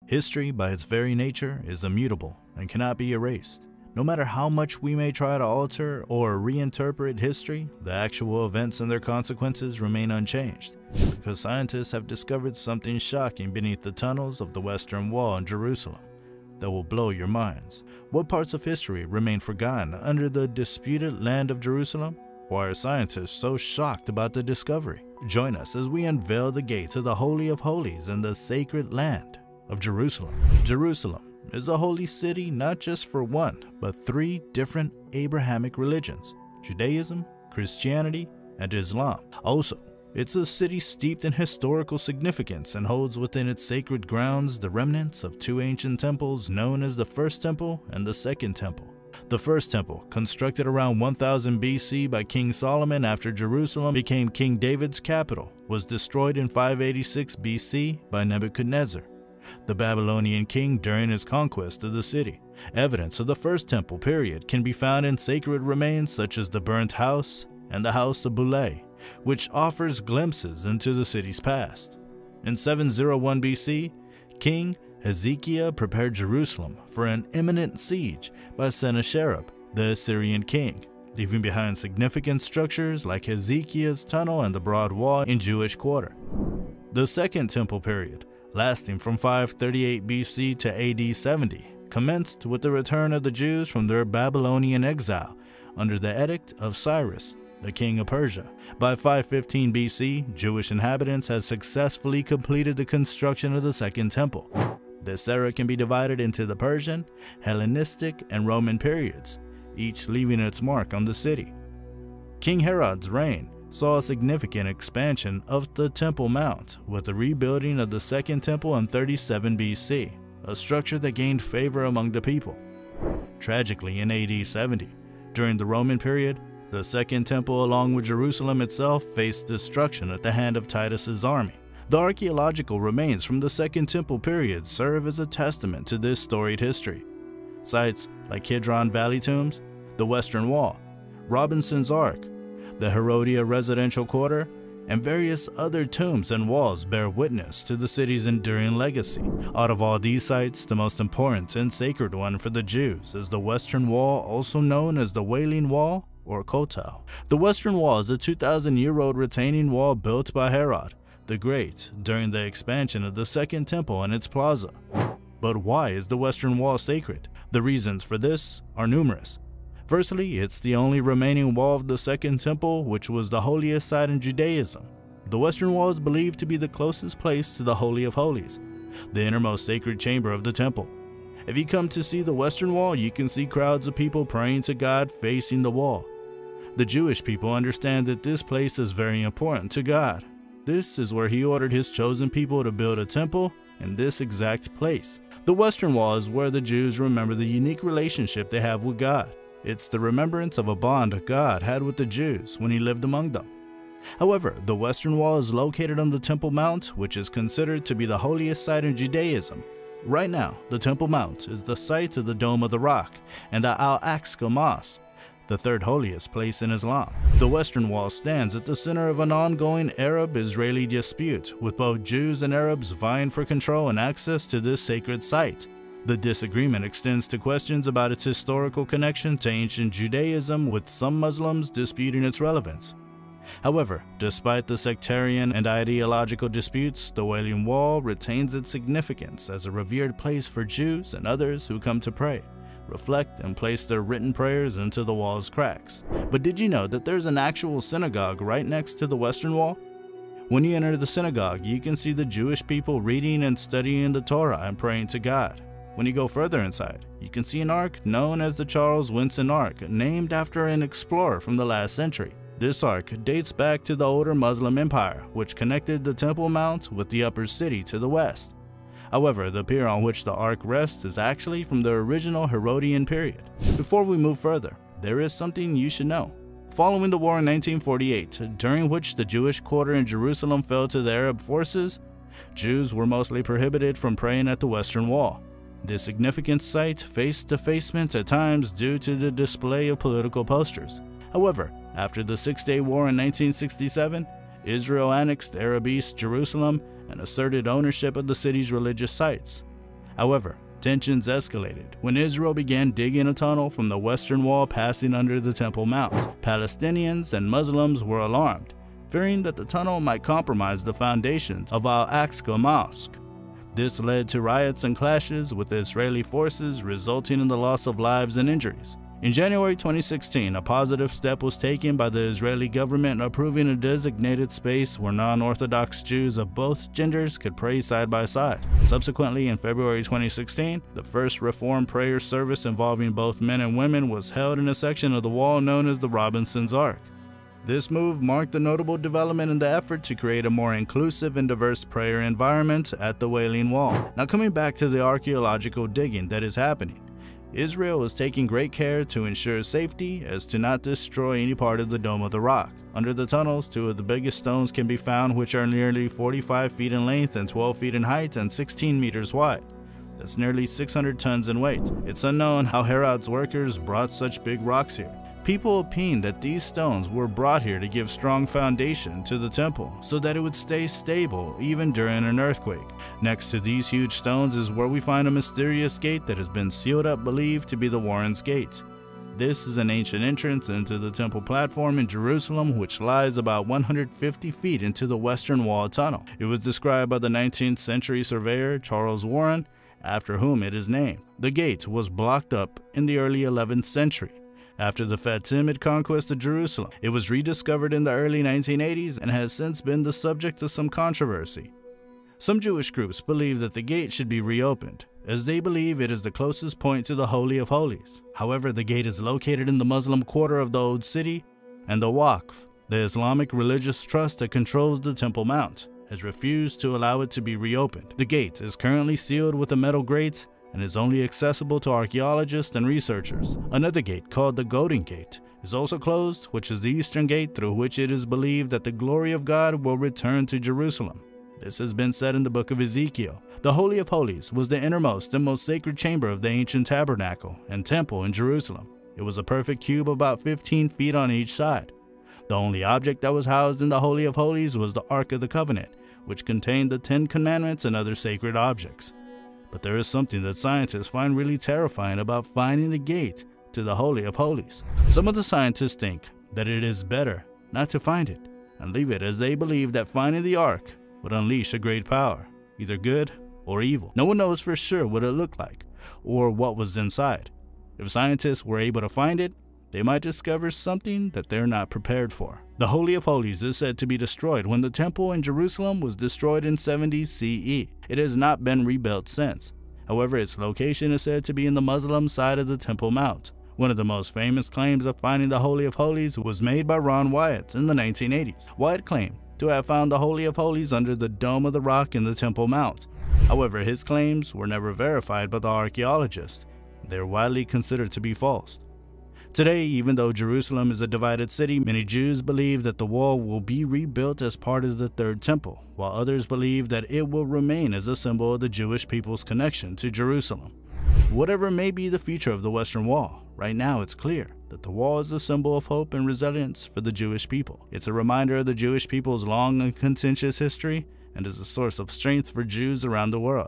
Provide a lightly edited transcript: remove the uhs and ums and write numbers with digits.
History, by its very nature, is immutable and cannot be erased. No matter how much we may try to alter or reinterpret history, the actual events and their consequences remain unchanged, because scientists have discovered something shocking beneath the tunnels of the Western Wall in Jerusalem that will blow your minds. What parts of history remain forgotten under the disputed land of Jerusalem? Why are scientists so shocked about the discovery? Join us as we unveil the gate to the Holy of Holies in the sacred land of Jerusalem. Jerusalem is a holy city not just for one, but three different Abrahamic religions: Judaism, Christianity, and Islam. Also, it's a city steeped in historical significance and holds within its sacred grounds the remnants of two ancient temples known as the First Temple and the Second Temple. The First Temple, constructed around 1000 BC by King Solomon after Jerusalem became King David's capital, was destroyed in 586 BC by Nebuchadnezzar, the Babylonian king, during his conquest of the city. Evidence of the First Temple period can be found in sacred remains such as the burnt house and the house of Boulay, which offers glimpses into the city's past. In 701 BC, King Hezekiah prepared Jerusalem for an imminent siege by Sennacherib, the Assyrian king, leaving behind significant structures like Hezekiah's tunnel and the Broad Wall in Jewish Quarter. The Second Temple period, lasting from 538 BC to AD 70, commenced with the return of the Jews from their Babylonian exile under the Edict of Cyrus, the king of Persia. By 515 BC, Jewish inhabitants had successfully completed the construction of the Second Temple. This era can be divided into the Persian, Hellenistic, and Roman periods, each leaving its mark on the city. King Herod's reign saw a significant expansion of the Temple Mount with the rebuilding of the Second Temple in 37 BC, a structure that gained favor among the people. Tragically, in AD 70, during the Roman period, the Second Temple, along with Jerusalem itself, faced destruction at the hand of Titus's army. The archaeological remains from the Second Temple period serve as a testament to this storied history. Sites like Kidron Valley tombs, the Western Wall, Robinson's Ark, the Herodia residential quarter, and various other tombs and walls bear witness to the city's enduring legacy. Out of all these sites, the most important and sacred one for the Jews is the Western Wall, also known as the Wailing Wall or Kotel. The Western Wall is a 2,000-year-old retaining wall built by Herod the Great during the expansion of the Second Temple and its plaza. But why is the Western Wall sacred? The reasons for this are numerous. Firstly, it's the only remaining wall of the Second Temple, which was the holiest site in Judaism. The Western Wall is believed to be the closest place to the Holy of Holies, the innermost sacred chamber of the temple. If you come to see the Western Wall, you can see crowds of people praying to God facing the wall. The Jewish people understand that this place is very important to God. This is where He ordered His chosen people to build a temple in this exact place. The Western Wall is where the Jews remember the unique relationship they have with God. It's the remembrance of a bond God had with the Jews when He lived among them. However, the Western Wall is located on the Temple Mount, which is considered to be the holiest site in Judaism. Right now, the Temple Mount is the site of the Dome of the Rock and the Al-Aqsa Mosque, the third holiest place in Islam. The Western Wall stands at the center of an ongoing Arab-Israeli dispute, with both Jews and Arabs vying for control and access to this sacred site. The disagreement extends to questions about its historical connection to ancient Judaism, with some Muslims disputing its relevance. However, despite the sectarian and ideological disputes, the Wailing Wall retains its significance as a revered place for Jews and others who come to pray, reflect, and place their written prayers into the wall's cracks. But did you know that there's an actual synagogue right next to the Western Wall? When you enter the synagogue, you can see the Jewish people reading and studying the Torah and praying to God. When you go further inside, you can see an ark known as the Charles Winson Ark, named after an explorer from the last century. This ark dates back to the older Muslim Empire, which connected the Temple Mount with the upper city to the west. However, the pier on which the ark rests is actually from the original Herodian period. Before we move further, there is something you should know. Following the war in 1948, during which the Jewish quarter in Jerusalem fell to the Arab forces, Jews were mostly prohibited from praying at the Western Wall. This significant site faced defacements at times due to the display of political posters. However, after the Six-Day War in 1967, Israel annexed Arab East Jerusalem and asserted ownership of the city's religious sites. However, tensions escalated when Israel began digging a tunnel from the Western Wall passing under the Temple Mount. Palestinians and Muslims were alarmed, fearing that the tunnel might compromise the foundations of Al-Aqsa Mosque. This led to riots and clashes with the Israeli forces, resulting in the loss of lives and injuries. In January 2016, a positive step was taken by the Israeli government approving a designated space where non-Orthodox Jews of both genders could pray side by side. Subsequently, in February 2016, the first Reform prayer service involving both men and women was held in a section of the wall known as the Robinson's Ark. This move marked a notable development in the effort to create a more inclusive and diverse prayer environment at the Wailing Wall. Now, coming back to the archaeological digging that is happening, Israel is taking great care to ensure safety as to not destroy any part of the Dome of the Rock. Under the tunnels, 2 of the biggest stones can be found, which are nearly 45 feet in length and 12 feet in height and 16 meters wide. That's nearly 600 tons in weight. It's unknown how Herod's workers brought such big rocks here. People opine that these stones were brought here to give strong foundation to the temple so that it would stay stable even during an earthquake. Next to these huge stones is where we find a mysterious gate that has been sealed up, believed to be the Warren's Gate. This is an ancient entrance into the temple platform in Jerusalem, which lies about 150 feet into the Western Wall tunnel. It was described by the 19th century surveyor Charles Warren, after whom it is named. The gate was blocked up in the early 11th century. After the Fatimid conquest of Jerusalem, it was rediscovered in the early 1980s and has since been the subject of some controversy. Some Jewish groups believe that the gate should be reopened, as they believe it is the closest point to the Holy of Holies. However, the gate is located in the Muslim quarter of the Old City, and the Waqf, the Islamic religious trust that controls the Temple Mount, has refused to allow it to be reopened. The gate is currently sealed with a metal grate and is only accessible to archaeologists and researchers. Another gate, called the Golden Gate, is also closed, which is the eastern gate through which it is believed that the glory of God will return to Jerusalem. This has been said in the book of Ezekiel. The Holy of Holies was the innermost and most sacred chamber of the ancient tabernacle and temple in Jerusalem. It was a perfect cube about 15 feet on each side. The only object that was housed in the Holy of Holies was the Ark of the Covenant, which contained the 10 Commandments and other sacred objects. But there is something that scientists find really terrifying about finding the gate to the Holy of Holies. Some of the scientists think that it is better not to find it and leave it, as they believe that finding the Ark would unleash a great power, either good or evil. No one knows for sure what it looked like or what was inside. If scientists were able to find it, they might discover something that they're not prepared for. The Holy of Holies is said to be destroyed when the temple in Jerusalem was destroyed in 70 CE. It has not been rebuilt since. However, its location is said to be in the Muslim side of the Temple Mount. One of the most famous claims of finding the Holy of Holies was made by Ron Wyatt in the 1980s. Wyatt claimed to have found the Holy of Holies under the Dome of the Rock in the Temple Mount. However, his claims were never verified by the archaeologists. They are widely considered to be false. Today, even though Jerusalem is a divided city, many Jews believe that the wall will be rebuilt as part of the Third Temple, while others believe that it will remain as a symbol of the Jewish people's connection to Jerusalem. Whatever may be the future of the Western Wall, right now it's clear that the wall is a symbol of hope and resilience for the Jewish people. It's a reminder of the Jewish people's long and contentious history and is a source of strength for Jews around the world.